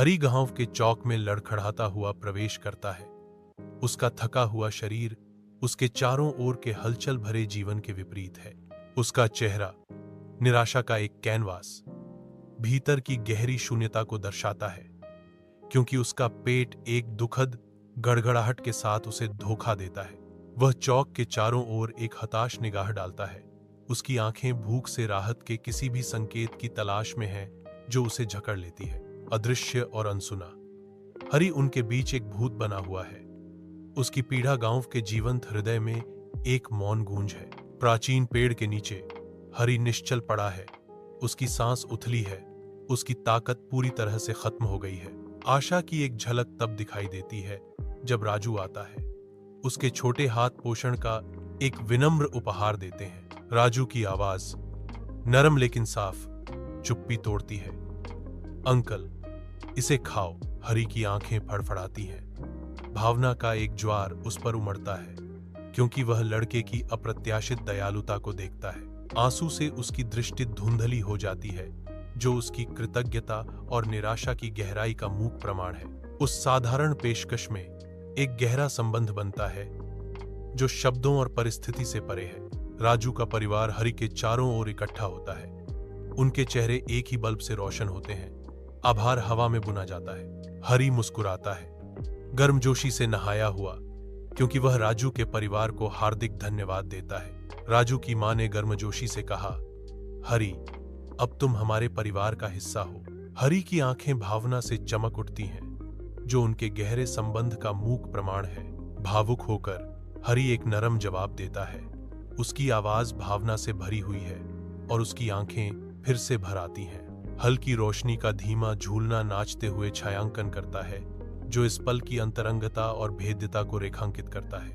हरी गांव के चौक में लड़खड़ाता हुआ प्रवेश करता है। उसका थका हुआ शरीर उसके चारों ओर के हलचल भरे जीवन के विपरीत है। उसका चेहरा निराशा का एक कैनवास भीतर की गहरी शून्यता को दर्शाता है, क्योंकि उसका पेट एक दुखद गड़गड़ाहट के साथ उसे धोखा देता है। वह चौक के चारों ओर एक हताश निगाह डालता है। उसकी आंखें भूख से राहत के किसी भी संकेत की तलाश में हैं जो उसे जकड़ लेती है। अदृश्य और अनसुना, हरी उनके बीच एक भूत बना हुआ है। उसकी पीढ़ा गांव के जीवंत हृदय में एक मौन गूंज है। प्राचीन पेड़ के नीचे हरी निश्चल पड़ा है। उसकी सांस उथली है। उसकी ताकत पूरी तरह से खत्म हो गई है। आशा की एक झलक तब दिखाई देती है जब राजू आता है। उसके छोटे हाथ पोषण का एक विनम्र उपहार देते हैं। राजू की आवाज नरम लेकिन साफ चुप्पी तोड़ती है। अंकल, इसे खाओ। हरी की आंखें फड़फड़ाती हैं। भावना का एक ज्वार उस पर उमड़ता है, क्योंकि वह लड़के की अप्रत्याशित दयालुता को देखता है। आंसू से उसकी दृष्टि धुंधली हो जाती है, जो उसकी कृतज्ञता और निराशा की गहराई का मूक प्रमाण है। उस साधारण पेशकश में एक गहरा संबंध बनता है जो शब्दों और परिस्थिति से परे है। राजू का परिवार हरी के चारों ओर इकट्ठा होता है। उनके चेहरे एक ही बल्ब से रोशन होते हैं। आभार हवा में बुना जाता है। हरी मुस्कुराता है, गर्मजोशी से नहाया हुआ, क्योंकि वह राजू के परिवार को हार्दिक धन्यवाद देता है। राजू की मां ने गर्मजोशी से कहा, हरी, अब तुम हमारे परिवार का हिस्सा हो। हरी की आंखें भावना से चमक उठती हैं, जो उनके गहरे संबंध का मूक प्रमाण है। भावुक होकर हरी एक नरम जवाब देता है। उसकी आवाज भावना से भरी हुई है और उसकी आंखें फिर से भर आती हैं। हल्की रोशनी का धीमा झूलना नाचते हुए छायांकन करता है, जो इस पल की अंतरंगता और भेद्यता को रेखांकित करता है।